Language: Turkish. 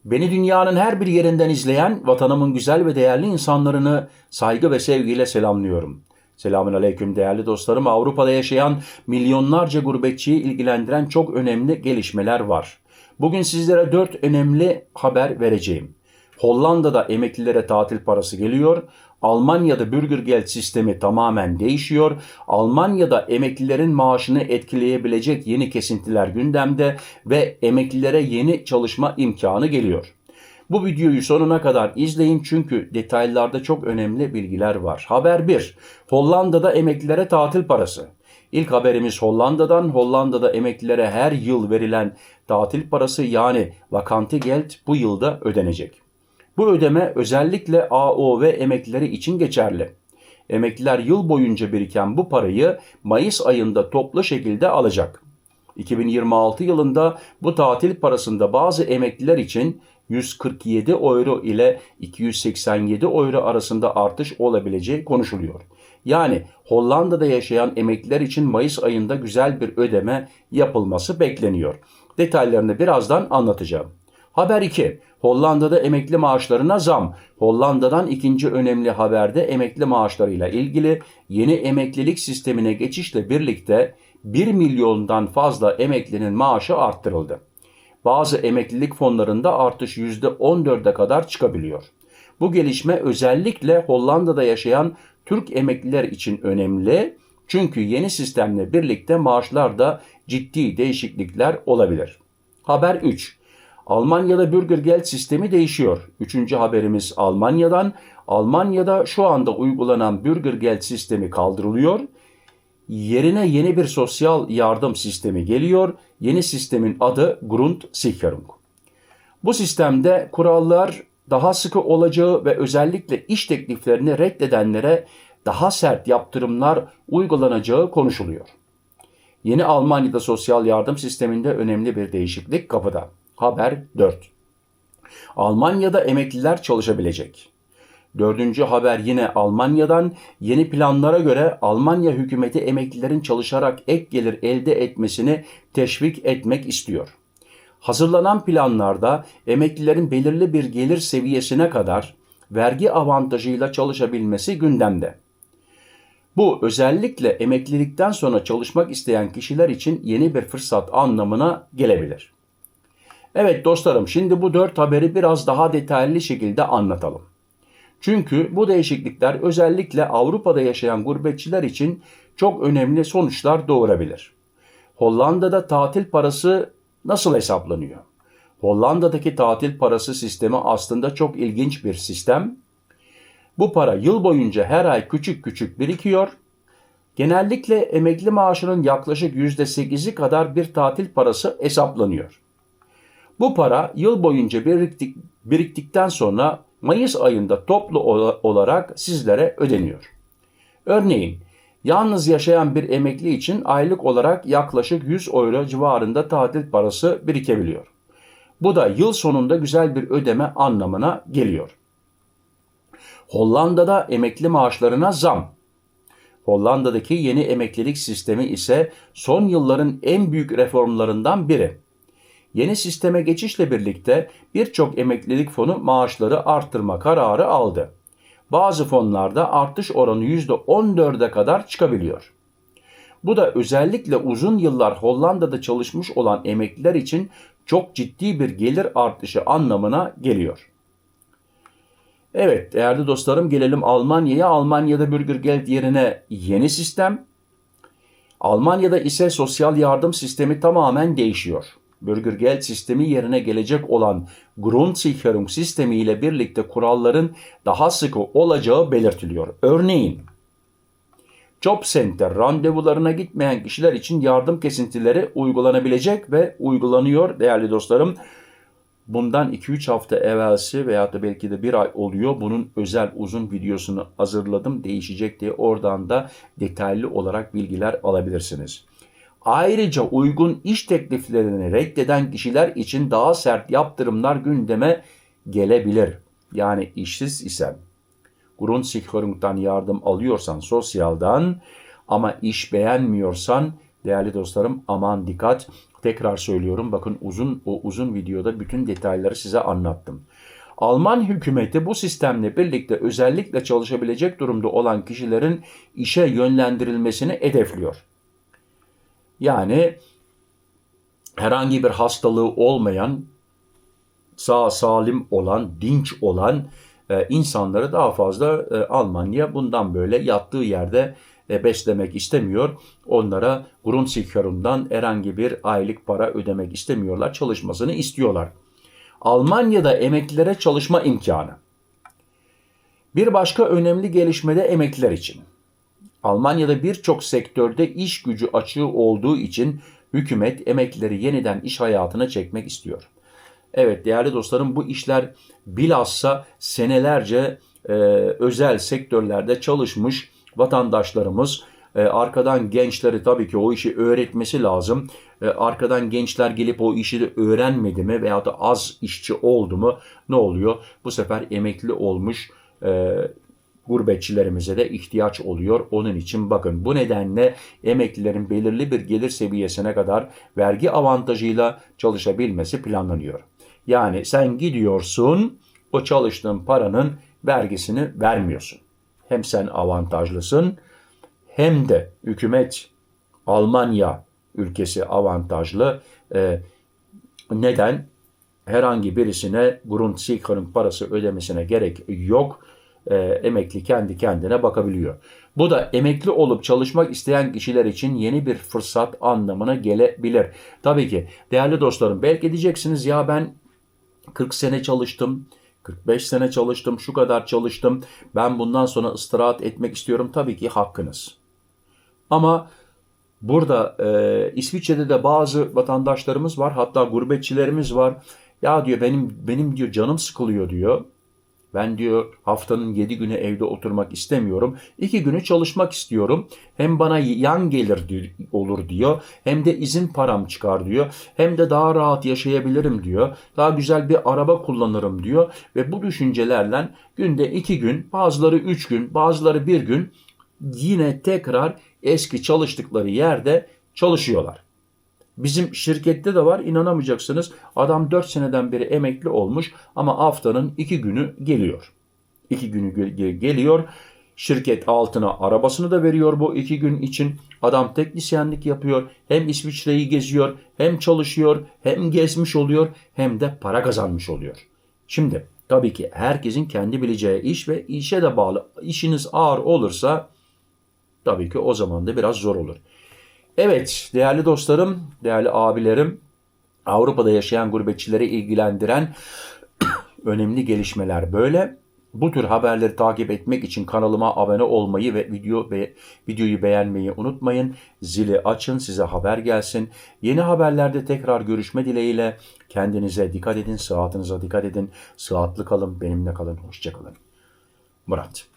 Beni dünyanın her bir yerinden izleyen vatanımın güzel ve değerli insanlarını saygı ve sevgiyle selamlıyorum. Selamun aleyküm değerli dostlarım. Avrupa'da yaşayan milyonlarca gurbetçiyi ilgilendiren çok önemli gelişmeler var. Bugün sizlere 4 önemli haber vereceğim. Hollanda'da emeklilere tatil parası geliyor. Almanya'da Bürgergeld sistemi tamamen değişiyor. Almanya'da emeklilerin maaşını etkileyebilecek yeni kesintiler gündemde ve emeklilere yeni çalışma imkanı geliyor. Bu videoyu sonuna kadar izleyin çünkü detaylarda çok önemli bilgiler var. Haber 1. Hollanda'da emeklilere tatil parası. İlk haberimiz Hollanda'dan. Hollanda'da emeklilere her yıl verilen tatil parası yani vakantigeld bu yılda ödenecek. Bu ödeme özellikle AOV emeklileri için geçerli. Emekliler yıl boyunca biriken bu parayı Mayıs ayında toplu şekilde alacak. 2026 yılında bu tatil parasında bazı emekliler için 147 euro ile 287 euro arasında artış olabileceği konuşuluyor. Yani Hollanda'da yaşayan emekliler için Mayıs ayında güzel bir ödeme yapılması bekleniyor. Detaylarını birazdan anlatacağım. Haber 2. Hollanda'da emekli maaşlarına zam. Hollanda'dan ikinci önemli haberde emekli maaşlarıyla ilgili yeni emeklilik sistemine geçişle birlikte 1 milyondan fazla emeklinin maaşı arttırıldı. Bazı emeklilik fonlarında artış %14'e kadar çıkabiliyor. Bu gelişme özellikle Hollanda'da yaşayan Türk emekliler için önemli çünkü yeni sistemle birlikte maaşlarda ciddi değişiklikler olabilir. Haber 3. Almanya'da Bürgergeld sistemi değişiyor. Üçüncü haberimiz Almanya'dan. Almanya'da şu anda uygulanan Bürgergeld sistemi kaldırılıyor. Yerine yeni bir sosyal yardım sistemi geliyor. Yeni sistemin adı Grundsicherung. Bu sistemde kurallar daha sıkı olacağı ve özellikle iş tekliflerini reddedenlere daha sert yaptırımlar uygulanacağı konuşuluyor. Yeni Almanya'da sosyal yardım sisteminde önemli bir değişiklik kapıda. Haber 4. Almanya'da emekliler çalışabilecek. Dördüncü haber yine Almanya'dan. Yeni planlara göre Almanya hükümeti emeklilerin çalışarak ek gelir elde etmesini teşvik etmek istiyor. Hazırlanan planlarda emeklilerin belirli bir gelir seviyesine kadar vergi avantajıyla çalışabilmesi gündemde. Bu özellikle emeklilikten sonra çalışmak isteyen kişiler için yeni bir fırsat anlamına gelebilir. Evet dostlarım, şimdi bu 4 haberi biraz daha detaylı şekilde anlatalım. Çünkü bu değişiklikler özellikle Avrupa'da yaşayan gurbetçiler için çok önemli sonuçlar doğurabilir. Hollanda'da tatil parası nasıl hesaplanıyor? Hollanda'daki tatil parası sistemi aslında çok ilginç bir sistem. Bu para yıl boyunca her ay küçük küçük birikiyor. Genellikle emekli maaşının yaklaşık %8'i kadar bir tatil parası hesaplanıyor. Bu para yıl boyunca biriktikten sonra Mayıs ayında toplu olarak sizlere ödeniyor. Örneğin yalnız yaşayan bir emekli için aylık olarak yaklaşık 100 euro civarında tatil parası birikebiliyor. Bu da yıl sonunda güzel bir ödeme anlamına geliyor. Hollanda'da emekli maaşlarına zam. Hollanda'daki yeni emeklilik sistemi ise son yılların en büyük reformlarından biri. Yeni sisteme geçişle birlikte birçok emeklilik fonu maaşları arttırma kararı aldı. Bazı fonlarda artış oranı %14'e kadar çıkabiliyor. Bu da özellikle uzun yıllar Hollanda'da çalışmış olan emekliler için çok ciddi bir gelir artışı anlamına geliyor. Evet değerli dostlarım, gelelim Almanya'ya. Almanya'da Bürgergeld yerine yeni sistem. Almanya'da ise sosyal yardım sistemi tamamen değişiyor. Bürgergeld sistemi yerine gelecek olan Grundsicherung sistemi ile birlikte kuralların daha sıkı olacağı belirtiliyor. Örneğin Job Center randevularına gitmeyen kişiler için yardım kesintileri uygulanabilecek ve uygulanıyor değerli dostlarım. Bundan 2-3 hafta evvelsi veya da belki de bir ay oluyor. Bunun özel uzun videosunu hazırladım. Değişecek diye oradan da detaylı olarak bilgiler alabilirsiniz. Ayrıca uygun iş tekliflerini reddeden kişiler için daha sert yaptırımlar gündeme gelebilir. Yani işsiz isen, Grundsicherung'dan yardım alıyorsan, sosyaldan ama iş beğenmiyorsan değerli dostlarım aman dikkat. Tekrar söylüyorum, bakın o uzun videoda bütün detayları size anlattım. Alman hükümeti bu sistemle birlikte özellikle çalışabilecek durumda olan kişilerin işe yönlendirilmesini hedefliyor. Yani herhangi bir hastalığı olmayan, sağ salim olan, dinç olan insanları daha fazla Almanya bundan böyle yattığı yerde beslemek istemiyor. Onlara Grundsicherung'dan herhangi bir aylık para ödemek istemiyorlar. Çalışmasını istiyorlar. Almanya'da emeklilere çalışma imkanı. Bir başka önemli gelişme de emekliler için. Almanya'da birçok sektörde iş gücü açığı olduğu için hükümet emeklileri yeniden iş hayatına çekmek istiyor. Evet değerli dostlarım, bu işler bilhassa senelerce özel sektörlerde çalışmış vatandaşlarımız, arkadan gençleri tabii ki o işi öğretmesi lazım. Arkadan gençler gelip o işi de öğrenmedi mi veyahut da az işçi oldu mu ne oluyor? Bu sefer emekli olmuş gurbetçilerimize de ihtiyaç oluyor. Onun için bakın, bu nedenle emeklilerin belirli bir gelir seviyesine kadar vergi avantajıyla çalışabilmesi planlanıyor. Yani sen gidiyorsun, o çalıştığın paranın vergisini vermiyorsun. Hem sen avantajlısın hem de hükümet, Almanya ülkesi avantajlı. Neden? Herhangi birisine Grundsicherung parası ödemesine gerek yok. Emekli kendi kendine bakabiliyor. Bu da emekli olup çalışmak isteyen kişiler için yeni bir fırsat anlamına gelebilir. Tabii ki değerli dostlarım, belki diyeceksiniz ya ben 40 sene çalıştım, 45 sene çalıştım, şu kadar çalıştım. Ben bundan sonra istirahat etmek istiyorum. Tabii ki hakkınız. Ama burada İsviçre'de de bazı vatandaşlarımız var. Hatta gurbetçilerimiz var. Ya diyor benim diyor canım sıkılıyor diyor. Ben diyor haftanın 7 günü evde oturmak istemiyorum. 2 günü çalışmak istiyorum. Hem bana yan gelir olur diyor. Hem de izin param çıkar diyor. Hem de daha rahat yaşayabilirim diyor. Daha güzel bir araba kullanırım diyor. Ve bu düşüncelerle günde 2 gün, bazıları 3 gün, bazıları 1 gün yine tekrar eski çalıştıkları yerde çalışıyorlar. Bizim şirkette de var, inanamayacaksınız. Adam 4 seneden beri emekli olmuş ama haftanın 2 günü geliyor. 2 günü geliyor. Şirket altına arabasını da veriyor bu 2 gün için. Adam teknisyenlik yapıyor. Hem İsviçre'yi geziyor, hem çalışıyor, hem gezmiş oluyor, hem de para kazanmış oluyor. Şimdi tabii ki herkesin kendi bileceği iş ve işe de bağlı. İşiniz ağır olursa tabii ki o zaman da biraz zor olur. Evet değerli dostlarım, değerli abilerim, Avrupa'da yaşayan gurbetçileri ilgilendiren önemli gelişmeler böyle. Bu tür haberleri takip etmek için kanalıma abone olmayı ve videoyu beğenmeyi unutmayın. Zili açın, size haber gelsin. Yeni haberlerde tekrar görüşme dileğiyle kendinize dikkat edin, sıhhatinize dikkat edin. Sıhhatli kalın, benimle kalın, hoşça kalın. Murat.